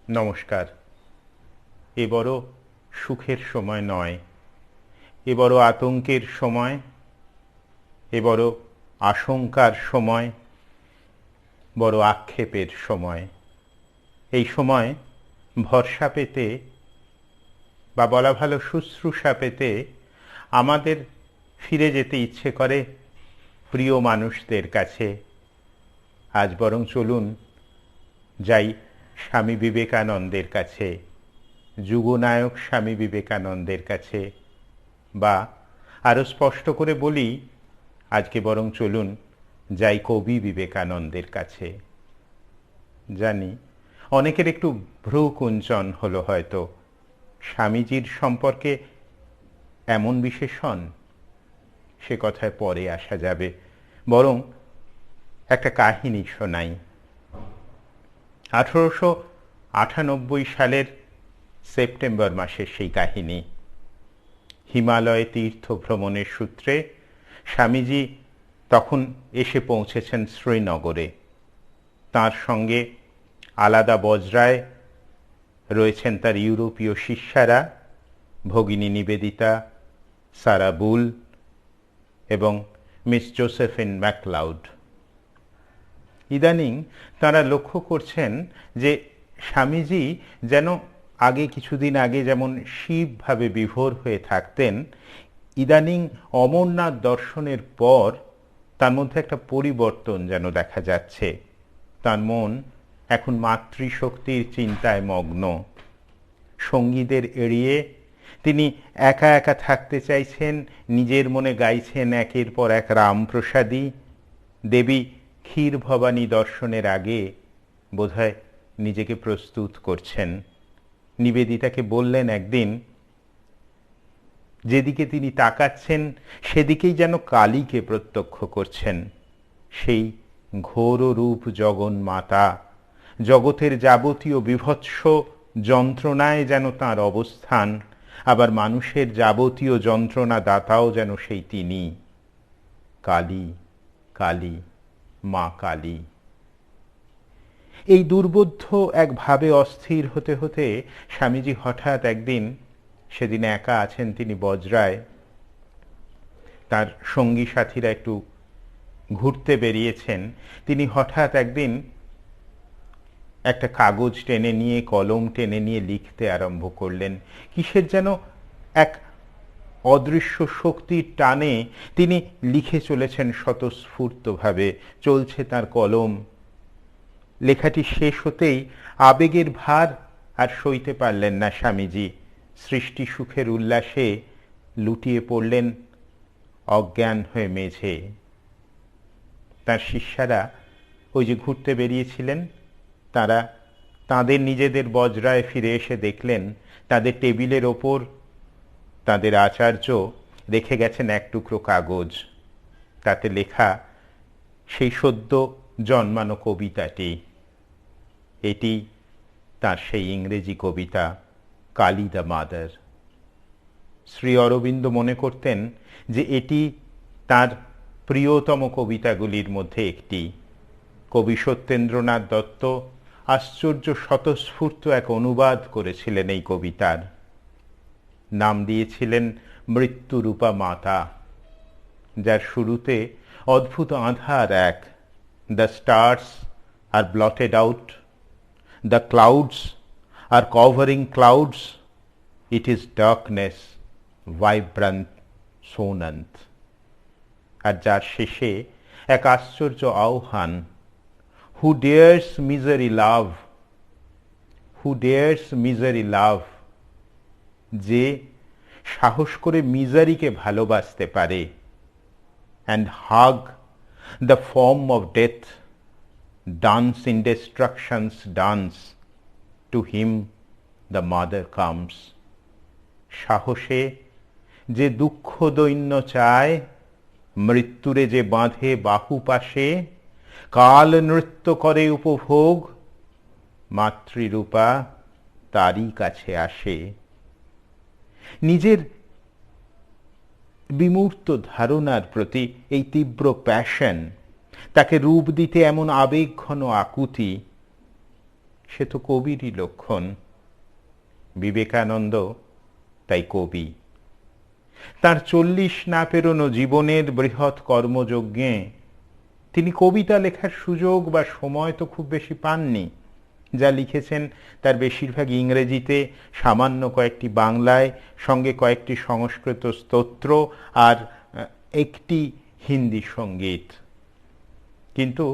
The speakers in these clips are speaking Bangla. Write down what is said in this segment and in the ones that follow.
নমস্কার। এ বড় সুখের সময় নয়, এ বড় আতঙ্কের সময়, এ বড় আশঙ্কার সময়, বড় আক্ষেপের সময়। এই সময় ভরসা পেতে বা বলা ভালো শুশ্রূষা পেতে আমাদের ফিরে যেতে ইচ্ছে করে প্রিয় মানুষদের কাছে। আজ বরং চলুন যাই স্বামী বিবেকানন্দের কাছে, যুগনায়ক স্বামী বিবেকানন্দের কাছে, বা আরও স্পষ্ট করে বলি, আজকে বরং চলুন যাই কবি বিবেকানন্দের কাছে। জানি অনেকের একটু ভ্রুকুঞ্চন হলো হয়তো, স্বামীজির সম্পর্কে এমন বিশেষণ, সে কথায় পরে আসা যাবে। বরং একটা কাহিনী শোনাই। 1898 সালের সেপ্টেম্বর মাসের সেই কাহিনী। হিমালয়ে তীর্থ ভ্রমণের সূত্রে স্বামীজি তখন এসে পৌঁছেছেন শ্রীনগরে। তাঁর সঙ্গে আলাদা বজরায় রয়েছেন তার ইউরোপীয় শিষ্যারা, ভগিনী নিবেদিতা, সারা বুল এবং মিস জোসেফিন ম্যাকলাউড। ইদানিং তাঁরা লক্ষ্য করছেন যে স্বামীজি যেন কিছুদিন আগে যেমন শিবভাবে বিভোর হয়ে থাকতেন, ইদানিং অমরনাথ দর্শনের পর তার মধ্যে একটা পরিবর্তন যেন দেখা যাচ্ছে। তার মন এখন মাতৃশক্তির চিন্তায় মগ্ন। সঙ্গীদের এড়িয়ে তিনি একা একা থাকতে চাইছেন, নিজের মনে গাইছেন একের পর এক রামপ্রসাদী। দেবী ক্ষীর ভবানী দর্শনের আগে বোধহয় নিজেকে প্রস্তুত করছেন। নিবেদিতাকে বললেন একদিন, যেদিকে তিনি তাকাচ্ছেন সেদিকেই যেন কালীকে প্রত্যক্ষ করছেন। সেই ঘোর রূপ জগন্মাতা, জগতের যাবতীয় বিভৎস যন্ত্রণায় যেন তাঁর অবস্থান, আবার মানুষের যাবতীয় যন্ত্রণা দাতাও যেন সেই তিনি। কালী, কালী, মা কালী। এই দুর্বোধ্য এক ভাবে অস্থির হতে হতে স্বামীজি হঠাৎ একদিন, সেদিন একা আছেন তিনি বজরায়, তার সঙ্গী সাথীরা একটু ঘুরতে বেরিয়েছেন, তিনি হঠাৎ একদিন একটা কাগজ টেনে নিয়ে, কলম টেনে নিয়ে লিখতে আরম্ভ করলেন। কিসের যেন এক অদৃশ্য শক্তির টানে তিনি লিখে চলেছেন স্বতঃস্ফূর্তভাবে, চলছে তার কলম। লেখাটি শেষ হতেই আবেগের ভার আর সইতে পারলেন না স্বামীজি। সৃষ্টি সুখের উল্লাসে লুটিয়ে পড়লেন অজ্ঞান হয়ে মেঝে। তার শিষ্যারা ওই যে ঘুরতে বেরিয়েছিলেন, তারা তাদের নিজেদের বজরায় ফিরে এসে দেখলেন তাদের টেবিলের ওপর তাদের আচার্য রেখে গেছেন এক টুকরো কাগজ। তাতে লেখা সেই সদ্য জন্মানো কবিতাটি। এটি তার সেই ইংরেজি কবিতা, কালী দ্য মাদার। শ্রী অরবিন্দ মনে করতেন যে এটি তার প্রিয়তম কবিতাগুলির মধ্যে একটি। কবি সত্যেন্দ্রনাথ দত্ত আশ্চর্য স্বতঃস্ফূর্ত এক অনুবাদ করেছিলেন এই কবিতার। নাম দিয়েছিলেন মৃত্যুরূপা মাতা, যার শুরুতে অদ্ভুত আঁধার এক। The stars are blotted out, the clouds are covering clouds, it is darkness vibrant sonant. আর যার শেষে এক আশ্চর্য আহ্বান, who dares misery love, who dares misery love, যে সাহস করে মিজারিকে ভালোবাসতে পারে। And hug the form of death, dance in destruction's dance, to him the mother comes. সাহসে যে দুঃখ দৈন্য চায়, মৃত্যুরে যে বাঁধে বাহু পাশে, কাল নৃত্য করে উপভোগ, মাতৃরূপা তারই কাছে আসে। নিজের বিমূর্ত ধারণার প্রতি এই তীব্র প্যাশন, তাকে রূপ দিতে এমন আবেগঘন আকুতি, সে তো কবিরই লক্ষণ। বিবেকানন্দ তাই কবি। তার 40 না পেরোনো জীবনের বৃহৎ কর্মযজ্ঞে তিনি কবিতা লেখার সুযোগ বা সময় তো খুব বেশি পাননি। যা লিখেছেন তার বেশিরভাগ ইংরেজিতে, সামান্য কয়েকটি বাংলায়, সঙ্গে কয়েকটি সংস্কৃত স্তোত্র আর একটি হিন্দি সঙ্গীত। কিন্তু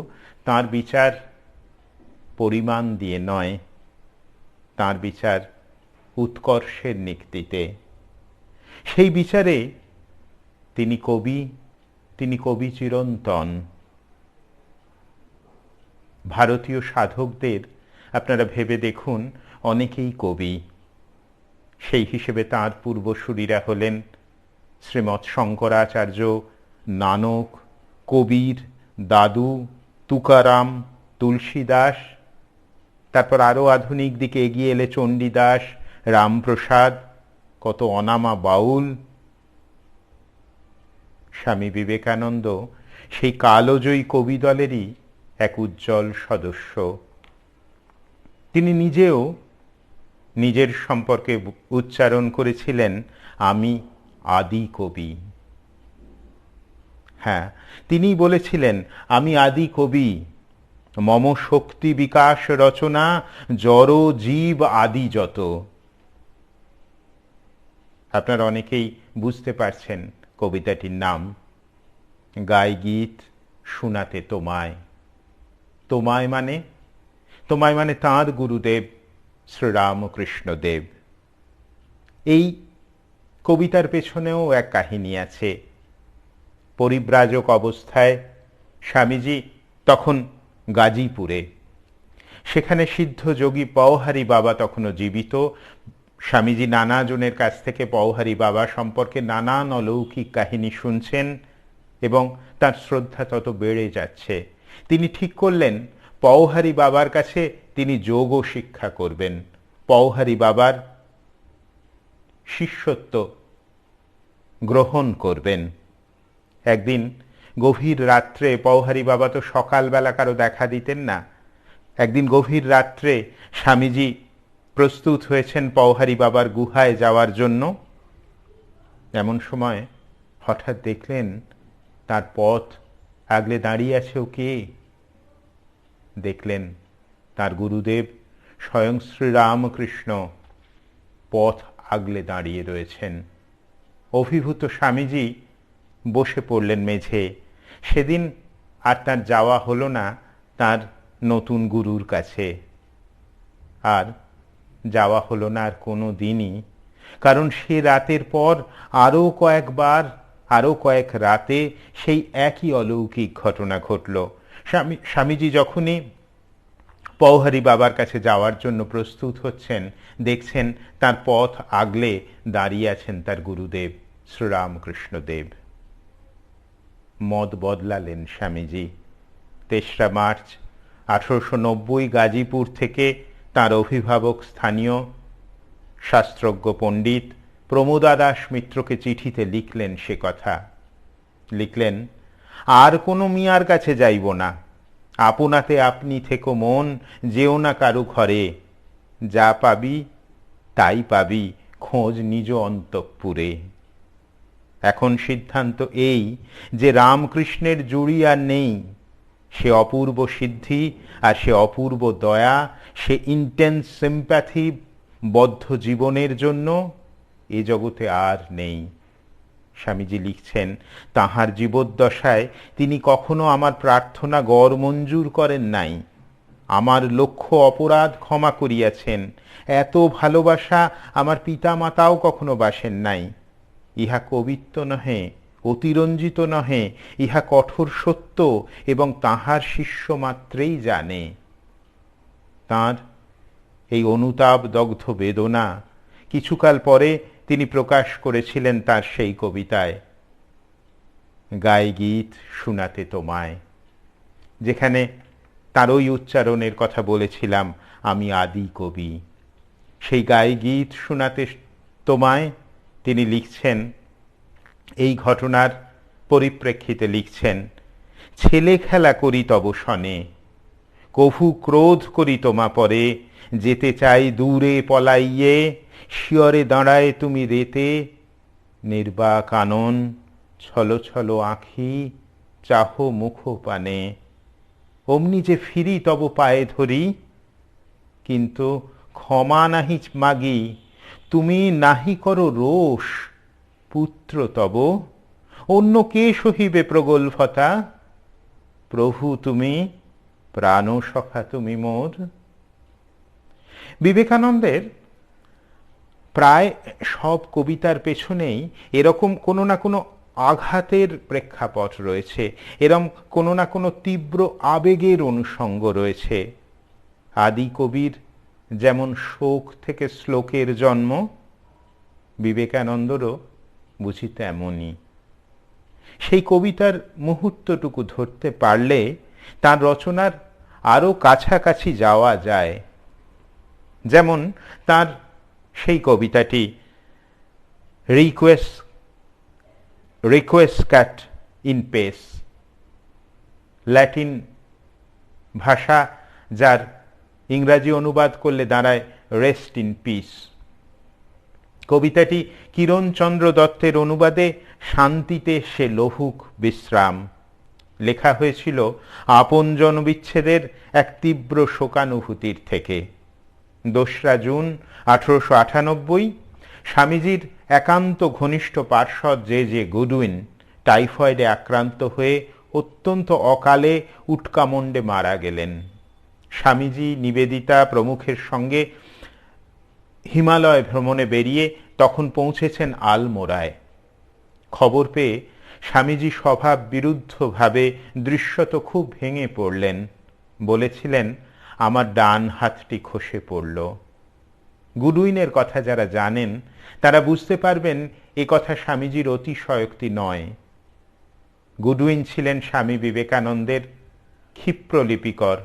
তার বিচার পরিমাণ দিয়ে নয়, তার বিচার উৎকর্ষের নিক্তিতে। সেই বিচারে তিনি কবি, তিনি কবি চিরন্তন। ভারতীয় সাধকদের আপনারা ভেবে দেখুন, অনেকেই কবি। সেই হিসেবে তাঁর পূর্বসূরীরা হলেন শ্রীমৎ শঙ্করাচার্য, নানক, কবির, দাদু, তুকারাম, তুলসীদাস। তারপর আরও আধুনিক দিকে এগিয়ে এলে চণ্ডীদাস, রামপ্রসাদ, কত অনামা বাউল। স্বামী বিবেকানন্দ সেই কালজয়ী কবি দলেরই এক উজ্জ্বল সদস্য। তিনি নিজেও নিজের সম্পর্কে উচ্চারণ করেছিলেন, আমি আদি কবি। হ্যাঁ, তিনি বলেছিলেন, আমি আদি কবি, মম শক্তি বিকাশ রচনা, জড় জীব আদি যত। আপনারা অনেকেই বুঝতে পারছেন কবিতাটির নাম, গাই গীত শোনাতে তোমায়। তোমায় মানে, তোমায় মানে তাঁর গুরুদেব শ্রীরামকৃষ্ণদেব। এই কবিতার পেছনেও এক কাহিনী আছে। পরিব্রাজক অবস্থায় স্বামীজি তখন গাজীপুরে, সেখানে সিদ্ধ যোগী পওহারী বাবা তখনও জীবিত। স্বামীজি নানা জনের কাছ থেকে পওহারী বাবা সম্পর্কে নানান অলৌকিক কাহিনী শুনছেন এবং তার শ্রদ্ধা তত বেড়ে যাচ্ছে। তিনি ঠিক করলেন পওহারী বাবার কাছে তিনি যোগও শিক্ষা করবেন, পওহারী বাবার শিষ্যত্ব গ্রহণ করবেন। একদিন গভীর রাত্রে, পওহারী বাবা তো সকালবেলা কারো দেখা দিতেন না, একদিন গভীর রাত্রে স্বামীজি প্রস্তুত হয়েছেন পওহারী বাবার গুহায় যাওয়ার জন্য। এমন সময় হঠাৎ দেখলেন তার পথ আগলে দাঁড়িয়ে আছে ও কে? দেখলেন তার গুরুদেব স্বয়ং শ্রীরামকৃষ্ণ পথ আগলে দাঁড়িয়ে রয়েছেন। অভিভূত স্বামীজি বসে পড়লেন মেঝে। সেদিন আর তার যাওয়া হলো না তার নতুন গুরুর কাছে, আর যাওয়া হলো না আর কোনো দিনই। কারণ সে রাতের পর আরও কয়েকবার, আরও কয়েক রাতে সেই একই অলৌকিক ঘটনা ঘটল। স্বামীজি যখনই পওহারী বাবার কাছে যাওয়ার জন্য প্রস্তুত হচ্ছেন, দেখছেন তার পথ আগলে দাঁড়িয়ে আছেন তার গুরুদেব শ্রীরামকৃষ্ণদেব। মত বদলালেন স্বামীজি। 3রা মার্চ 1890 গাজীপুর থেকে তার অভিভাবক স্থানীয় শাস্ত্রজ্ঞ পণ্ডিত প্রমোদা দাস মিত্রকে চিঠিতে লিখলেন সে কথা। লিখলেন, আর কোনো মিয়ার কাছে যাইব না, আপনাতে আপনি থেকো মন, যেও না কারু ঘরে, যা পাবি তাই পাবি, খোঁজ নিজ অন্তঃপুরে। এখন সিদ্ধান্ত এই যে রামকৃষ্ণের জুড়ি আর নেই, সে অপূর্ব সিদ্ধি আর সে অপূর্ব দয়া, সে ইন্টেন্স সিম্প্যাথি বদ্ধ জীবনের জন্য এ জগতে আর নেই। স্বামীজি লিখছেন, তাঁহার জীবদ্দশায় তিনি কখনো আমার প্রার্থনা গড় মঞ্জুর করেন নাই, আমার লক্ষ্য অপরাধ ক্ষমা করিয়াছেন। এত ভালোবাসা আমার পিতা মাতাও কখনো বাসেন নাই। ইহা কবিত্ব নহে, অতিরঞ্জিত নহে, ইহা কঠোর সত্য এবং তাঁহার শিষ্য মাত্রেই জানে। তাঁর এই অনুতাপ দগ্ধ বেদনা কিছুকাল পরে তিনি প্রকাশ করেছিলেন তার সেই কবিতায়, গাই গীত শোনাতে তোমায়, যেখানে তার ওই উচ্চারণের কথা বলেছিলাম, আমি আদি কবি। সেই গাই গীত শোনাতে তোমায় তিনি লিখছেন, এই ঘটনার পরিপ্রেক্ষিতে লিখছেন, ছেলে খেলা করি তব সনে, কভু ক্রোধ করি তোমা পরে, যেতে চাই দূরে পলাইয়ে, শিয়রে দাঁড়ায় তুমি রেতে, নির্বাক আনন ছলো ছলো আঁখি, চাহ মুখ পানে, অমনি যে ফিরি তব পায়ে ধরি, কিন্তু ক্ষমা নাহি মাগি, তুমি নাহি করো রোষ, পুত্র তব অন্য কে সহিবে প্রগল্ভতা, প্রভু তুমি, প্রাণ সখা তুমি মোর। বিবেকানন্দের প্রায় সব কবিতার পেছনেই এরকম কোনো না কোনো আঘাতের প্রেক্ষাপট রয়েছে, এরকম কোনো না কোনো তীব্র আবেগের অনুষঙ্গ রয়েছে। আদি কবির যেমন শোক থেকে শ্লোকের জন্ম, বিবেকানন্দেরও বুঝি তেমনই। সেই কবিতার মুহূর্তটুকু ধরতে পারলে তার রচনার আরও কাছাকাছি যাওয়া যায়। যেমন তার সেই কবিতাটি রিকোয়েস্ক্যাট ইন পেস, ল্যাটিন ভাষা, যার ইংরাজি অনুবাদ করলে দাঁড়ায় রেস্ট ইন পিস। কবিতাটি কিরণচন্দ্র দত্তের অনুবাদে শান্তিতে সে লহুক বিশ্রাম। লেখা হয়েছিল আপনজন বিচ্ছেদের এক তীব্র শোকানুভূতির থেকে। 2 জুন 1898 স্বামীজির একান্ত ঘনিষ্ঠ পার্ষদ জে গুডউইন টাইফয়েডে আক্রান্ত হয়ে অত্যন্ত অকালে উটকামণ্ডে মারা গেলেন। স্বামীজি, নিবেদিতা প্রমুখের সঙ্গে হিমালয় ভ্রমণে বেরিয়ে তখন পৌঁছেছেন আলমোড়ায়। খবর পেয়ে স্বামীজি স্বভাব বিরুদ্ধভাবে দৃশ্যত খুব ভেঙে পড়লেন। বলেছিলেন, আমার ডান হাতটি খসে পড়ল। গুডউইনের কথা যারা জানেন তারা বুঝতে পারবেন এ কথা স্বামীজির অতিশয়োক্তি নয়। গুডউইন ছিলেন স্বামী বিবেকানন্দের ক্ষিপ্র লিপিকর।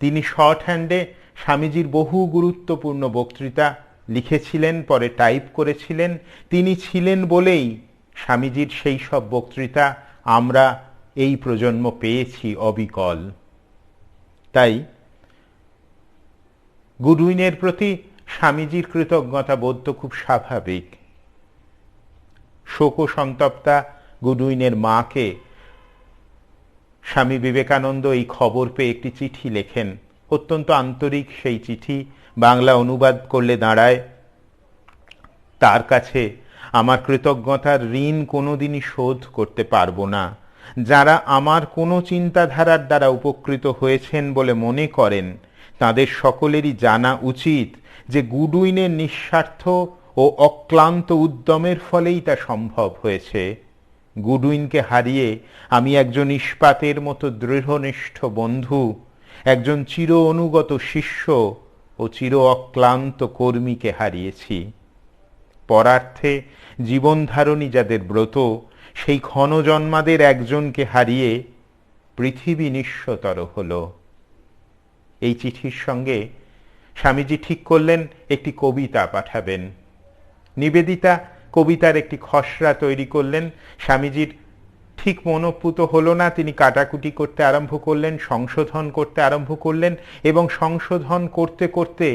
তিনি শর্ট হ্যান্ডে স্বামীজির বহু গুরুত্বপূর্ণ বক্তৃতা লিখেছিলেন, পরে টাইপ করেছিলেন। তিনি ছিলেন বলেই স্বামীজির সেই সব বক্তৃতা আমরা এই প্রজন্ম পেয়েছি অবিকল। তাই গুডউইনের প্রতি স্বামীজির কৃতজ্ঞতা বোধ তো খুব স্বাভাবিক। শোক সন্তপ্তা গুডউইনের মাকে স্বামী বিবেকানন্দ এই খবর পেয়ে একটি চিঠি লেখেন। অত্যন্ত আন্তরিক সেই চিঠি, বাংলা অনুবাদ করলে দাঁড়ায়, তার কাছে আমার কৃতজ্ঞতার ঋণ কোনোদিনই শোধ করতে পারবো না। যারা আমার কোনো চিন্তাধারার দ্বারা উপকৃত হয়েছেন বলে মনে করেন, তাদের সকলেরই জানা উচিত যে গুডউইনের নিঃস্বার্থ ও অক্লান্ত উদ্যমের ফলেই তা সম্ভব হয়েছে। গুডউইনকে হারিয়ে আমি একজন ইস্পাতের মতো দৃঢ়নিষ্ঠ বন্ধু, একজন চির অনুগত শিষ্য ও চির অক্লান্ত কর্মীকে হারিয়েছি। পরার্থে জীবনধারণী যাদের ব্রত, সেই ক্ষণজন্মাদের একজনকে হারিয়ে পৃথিবী নিঃস্বতর হল। এই চিঠির সঙ্গে স্বামীজি ঠিক করলেন একটি কবিতা পাঠাবেন। নিবেদিতা কবিতার একটি খসড়া তৈরি করলেন। স্বামীজির ঠিক মনোপুত হলো না, তিনি কাটাকুটি করতে আরম্ভ করলেন, সংশোধন করতে আরম্ভ করলেন, এবং সংশোধন করতে করতে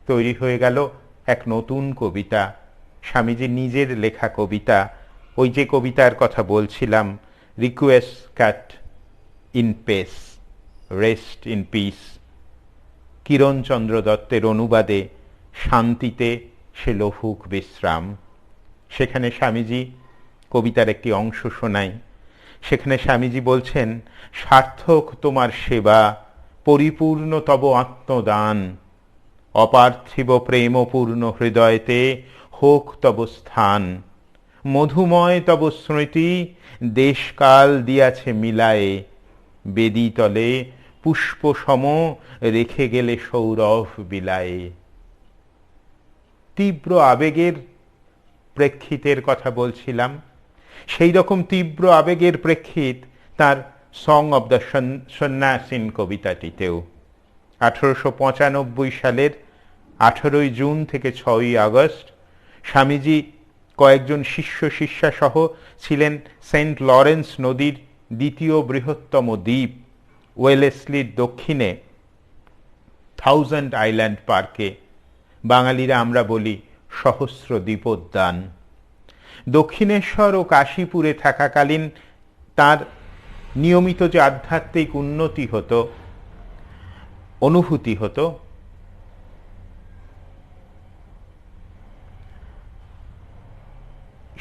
তৈরি হয়ে গেল এক নতুন কবিতা, স্বামীজির নিজের লেখা কবিতা। ওই যে কবিতার কথা বলছিলাম, requiescat in pace, rest in peace, Kiranchandra দত্তের অনুবাদে শান্তিতে সে লহুক বিশ্রাম। সেখানে স্বামীজি কবিতার একটি অংশ শোনাই। সেখানে স্বামীজি বলছেন, সার্থক তোমার সেবা, পরিপূর্ণ তব আত্মদান, অপার্থিব প্রেমপূর্ণ হৃদয়তে হোক তব স্থান, মধুময় তব স্মৃতি দেশকাল দিয়াছে মিলায়ে, বেদীতলে পুষ্প সম রেখে গেলে সৌরভ বিলায়ে। তীব্র আবেগের প্রেক্ষিতের কথা বলছিলাম। সেই রকম তীব্র আবেগের প্রেক্ষিত তার সং অব দ্য সন্ন্যাসিন কবিতাটিতেও। 1895 সালের 18 জুন থেকে 6 আগস্ট স্বামীজি কয়েকজন শিষ্যাসহ ছিলেন সেন্ট লরেন্স নদীর দ্বিতীয় বৃহত্তম দ্বীপ ওয়েলেসলির দক্ষিণে থাউজেন্ড আইল্যান্ড পার্কে, বাঙালিরা আমরা বলি সহস্র দ্বীপোদ্যান, দক্ষিণেশ্বর ও কাশীপুরে থাকাকালীন তার নিয়মিত যে আধ্যাত্মিক উন্নতি হতো, অনুভূতি হতো,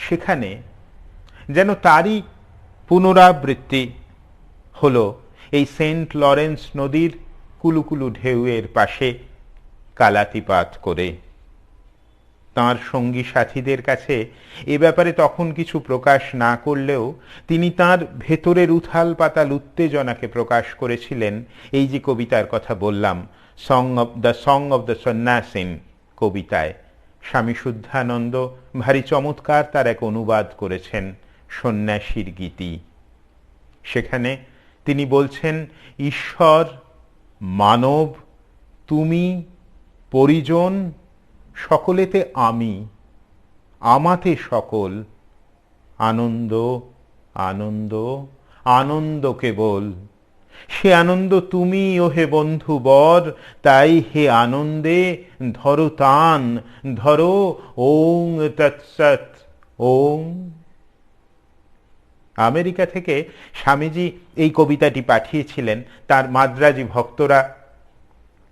সেখানে যেন তারই পুনরাবৃত্তি হলো এই সেন্ট লরেন্স নদীর কুলুকুলু ঢেউয়ের পাশে কালাতিপাত করে। তাঁর সঙ্গী সাথীদের কাছে এ ব্যাপারে তখন কিছু প্রকাশ না করলেও তিনি তাঁর ভেতরের উথাল পাতাল উত্তেজনাকে প্রকাশ করেছিলেন এই যে কবিতার কথা বললাম, সং অব দ্য সন্ন্যাসিন কবিতায়। স্বামী শুদ্ধানন্দ ভারী চমৎকার তার এক অনুবাদ করেছেন, সন্ন্যাসীর গীতি। সেখানে তিনি বলছেন, ঈশ্বর, মানব, তুমি, পরিজন, সকলেতে আমি, আমাতে সকল, আনন্দ আনন্দ আনন্দ কেবল, সে আনন্দ তুমি ও হে বন্ধু বর, তাই হে আনন্দে ধরো তান, ধরো ওং তৎসৎ ওং। আমেরিকা থেকে স্বামীজি এই কবিতাটি পাঠিয়েছিলেন তার মাদ্রাজি ভক্তরা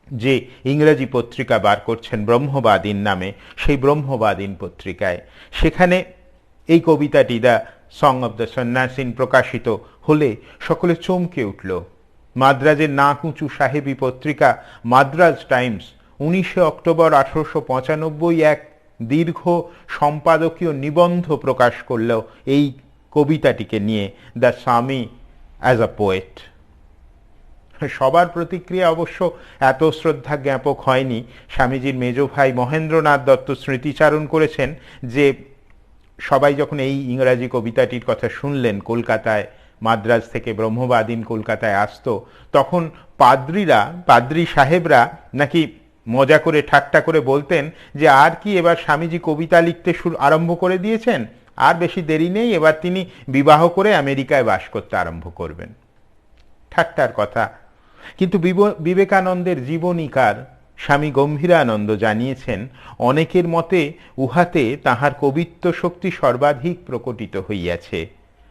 যে ইংরেজি পত্রিকা বার করছেন ব্রহ্মবাদীন নামে, সেই ব্রহ্মবাদীন পত্রিকায়। সেখানে এই কবিতাটি দ্য সং অব দ্য সন্ন্যাসিন প্রকাশিত হলে সকলে চমকে উঠল। মাদ্রাজের নাকুঁচু সাহেবী পত্রিকা মাদ্রাজ টাইমস 19 অক্টোবর 1895 এক দীর্ঘ সম্পাদকীয় নিবন্ধ প্রকাশ করল এই কবিতাটিকে নিয়ে, দ্য স্বামী অ্যাজ আ পোয়েট। সবার প্রতিক্রিয়া অবশ্য এত শ্রদ্ধা জ্ঞাপক হয়নি। স্বামীজির মেজ ভাই মহেন্দ্রনাথ দত্ত স্মৃতিচারণ করেছেন যে সবাই যখন এই ইংরাজি কবিতাটির কথা শুনলেন, কলকাতায় মাদ্রাজ থেকে ব্রহ্মবাদীন কলকাতায় আসতো, তখন পাদ্রী সাহেবরা নাকি মজা করে ঠাট্টা করে বলতেন যে আর কি এবার স্বামীজি কবিতা লিখতে আরম্ভ করে দিয়েছেন, আর বেশি দেরি নেই, এবার তিনি বিবাহ করে আমেরিকায় বাস করতে আরম্ভ করবেন। ঠাট্টার কথা। কিন্তু বিবেকানন্দের জীবনীকার স্বামী গম্ভীরানন্দ জানিয়েছেন, অনেকের মতে উহাতে তাহার কবিত্ব শক্তি সর্বাধিক প্রকটিত হইয়াছে।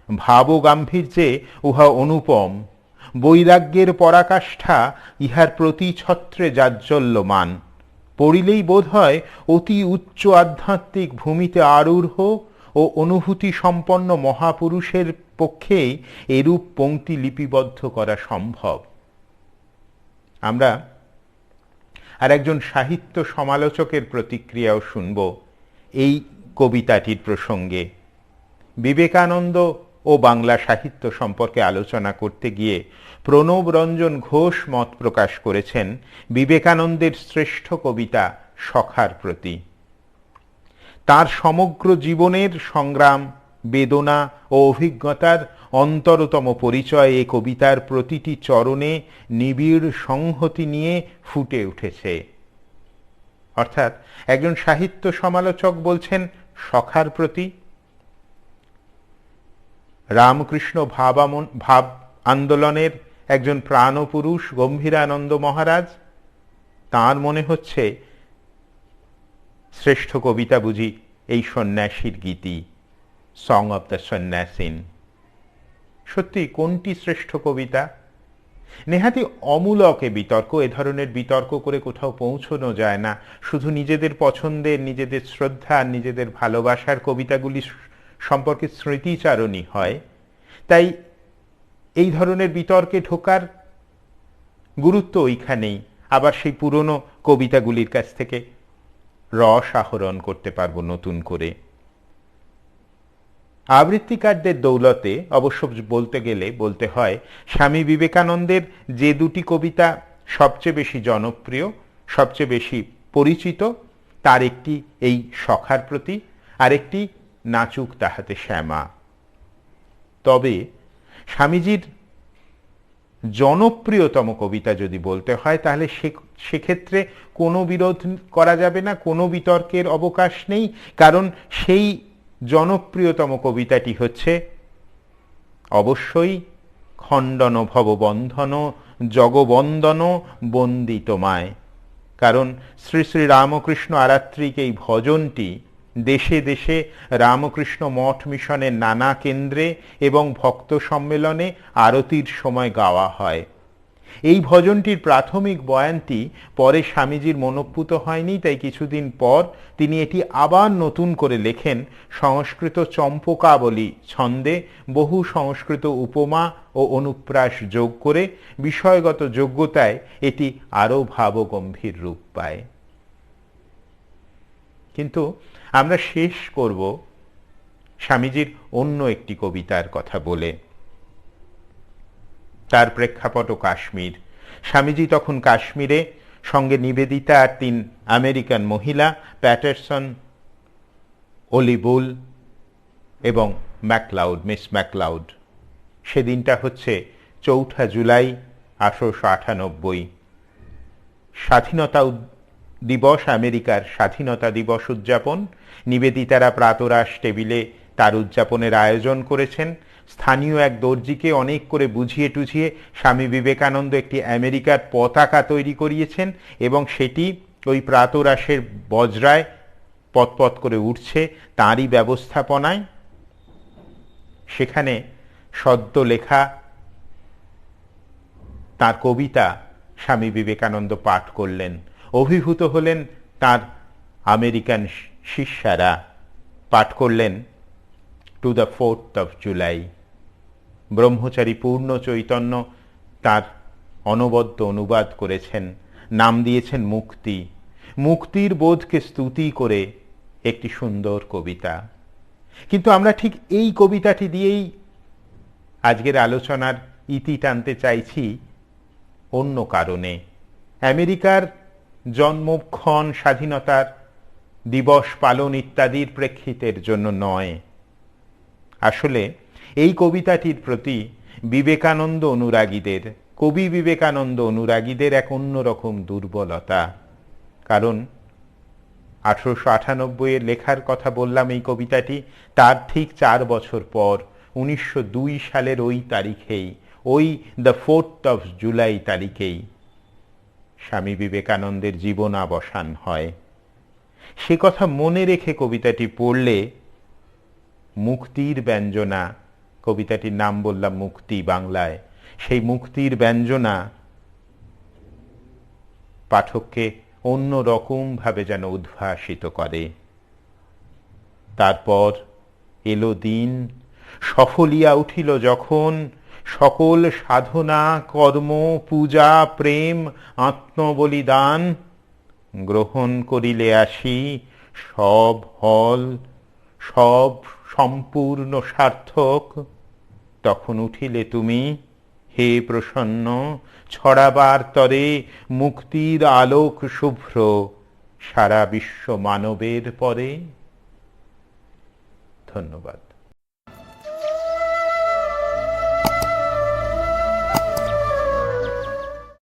ভাব ও গাম্ভীর্যে উহা অনুপম, বৈরাগ্যের পরাকাষ্ঠা ইহার প্রতি ছত্রে জাজ্জল্যমান। পড়িলেই বোধ হয় অতি উচ্চ আধ্যাত্মিক ভূমিতে আরূঢ় ও অনুভূতি সম্পন্ন মহাপুরুষের পক্ষেই এরূপ পংক্তি লিপিবদ্ধ করা সম্ভব। আমরা আর একজন সাহিত্য সমালোচকের প্রতিক্রিয়াও শুনব এই কবিতাটির প্রসঙ্গে। বিবেকানন্দ ও বাংলা সাহিত্য সম্পর্কে আলোচনা করতে গিয়ে প্রণব রঞ্জন ঘোষ মত প্রকাশ করেছেন বিবেকানন্দের শ্রেষ্ঠ কবিতা সখার প্রতি। তার সমগ্র জীবনের সংগ্রাম, বেদনা ও অভিজ্ঞতার অন্তরতম পরিচয় এ কবিতার প্রতিটি চরণে নিবিড় সংহতি নিয়ে ফুটে উঠেছে। অর্থাৎ একজন সাহিত্য সমালোচক বলছেন সখার প্রতি। রামকৃষ্ণ ভাব আন্দোলনের একজন প্রাণপুরুষ গম্ভীরানন্দ মহারাজ, তাঁর মনে হচ্ছে শ্রেষ্ঠ কবিতা বুঝি এই সন্ন্যাসীর গীতি, সং অব দ্য সন্ন্যাসিন। সত্যি কোনটি শ্রেষ্ঠ কবিতা? নেহাতি অমূলক এ বিতর্ক। এ ধরনের বিতর্ক করে কোথাও পৌঁছানো যায় না। শুধু নিজেদের পছন্দের, নিজেদের শ্রদ্ধা, নিজেদের ভালোবাসার কবিতাগুলি সম্পর্কে স্মৃতিচারণই হয়। তাই এই ধরনের বিতর্কে ঢোকার গুরুত্ব ওইখানেই। আবার সেই পুরনো কবিতাগুলির কাছ থেকে রস আহরণ করতে পারবো নতুন করে। আবৃত্তিকারদের দৌলতে অবশ্য বলতে গেলে বলতে হয় স্বামী বিবেকানন্দের যে দুটি কবিতা সবচেয়ে বেশি জনপ্রিয়, সবচেয়ে বেশি পরিচিত, তার একটি এই সখার প্রতি, আরেকটি নাচুক তাহাতে শ্যামা। তবে স্বামীজির জনপ্রিয়তম কবিতা যদি বলতে হয় তাহলে সেক্ষেত্রে কোনো বিরোধ করা যাবে না, কোনো বিতর্কের অবকাশ নেই। কারণ সেই জনপ্রিয়তম কবিতাটি হচ্ছে অবশ্যই খণ্ডন ভববন্ধন জগবন্দন বন্দিত মায়। কারণ শ্রী শ্রী রামকৃষ্ণ আরাত্রিক এই ভজনটি দেশে দেশে রামকৃষ্ণ মঠ মিশনের নানা কেন্দ্রে এবং ভক্ত সম্মেলনে আরতির সময় গাওয়া হয়। এই ভজনটির প্রাথমিক বয়ানটি পরে স্বামীজির মনোপুত হয়নি, তাই কিছুদিন পর তিনি এটি আবার নতুন করে লেখেন সংস্কৃত চম্পকাবলী ছন্দে বহু সংস্কৃত উপমা ও অনুপ্রাস যোগ করে। বিষয়গত যোগ্যতায় এটি আরও ভাবগম্ভীর রূপ পায়। কিন্তু আমরা শেষ করব স্বামীজির অন্য একটি কবিতার কথা বলে। তার প্রেক্ষাপটও কাশ্মীর। স্বামীজি তখন কাশ্মীরে, সঙ্গে নিবেদিতা আর 3 আমেরিকান মহিলা প্যাটারসন, অলিবুল এবং ম্যাকলাউড, মিস ম্যাকলাউড। সেদিনটা হচ্ছে 4 জুলাই 1898। স্বাধীনতা দিবস, আমেরিকার স্বাধীনতা দিবস উদযাপন। নিবেদিতারা প্রাতরাশ টেবিলে তার উদযাপনের আয়োজন করেছেন। স্থানীয় এক দর্জিকে অনেক করে বুঝিয়ে টুঝিয়ে স্বামী বিবেকানন্দ একটি আমেরিকার পতাকা তৈরি করিয়েছেন এবং সেটি ওই প্রাতরাশের বজরায় পতপত করে উঠছে তাঁরই ব্যবস্থাপনায়। সেখানে সদ্য লেখা তার কবিতা স্বামী বিবেকানন্দ পাঠ করলেন। অভিভূত হলেন তার আমেরিকান শিষ্যারা। পাঠ করলেন টু দ্য 4th জুলাই। ব্রহ্মচারী পূর্ণ চৈতন্য তার অনবদ্য অনুবাদ করেছেন, নাম দিয়েছেন মুক্তি। মুক্তির বোধকে স্তুতি করে একটি সুন্দর কবিতা। কিন্তু আমরা ঠিক এই কবিতাটি দিয়েই আজকের আলোচনার ইতি টানতে চাইছি অন্য কারণে। আমেরিকার জন্মক্ষণ, স্বাধীনতার দিবস পালন ইত্যাদির প্রেক্ষিতের জন্য নয়। আসলে এই কবিতাটির প্রতি বিবেকানন্দ অনুরাগীদের, কবি বিবেকানন্দ অনুরাগীদের এক অন্যরকম দুর্বলতা। কারণ 1898 লেখার কথা বললাম এই কবিতাটি, তার ঠিক 4 বছর পর 1902 সালের ওই তারিখেই, ওই দ্য 4th জুলাই তারিখেই স্বামী বিবেকানন্দের জীবনাবসান হয়। সে কথা মনে রেখে কবিতাটি পড়লে মুক্তির ব্যঞ্জনা, কবিতাটির নাম বললাম মুক্তি বাংলায়, সেই মুক্তির ব্যঞ্জনা পাঠককে অন্য রকম ভাবে যেন উদ্ভাসিত করে। তারপর এলো দিন, সফলিয়া উঠিল যখন, সকল সাধনা কর্ম পূজা প্রেম আত্মবলিদান গ্রহণ করিলে আসি, সব হল সব সম্পূর্ণ সার্থক। তখন উঠিলে তুমি হে প্রসন্ন, ছড়াবার তরে মুক্তির আলোক শুভ্র সারা বিশ্ব মানবের পরে। ধন্যবাদ।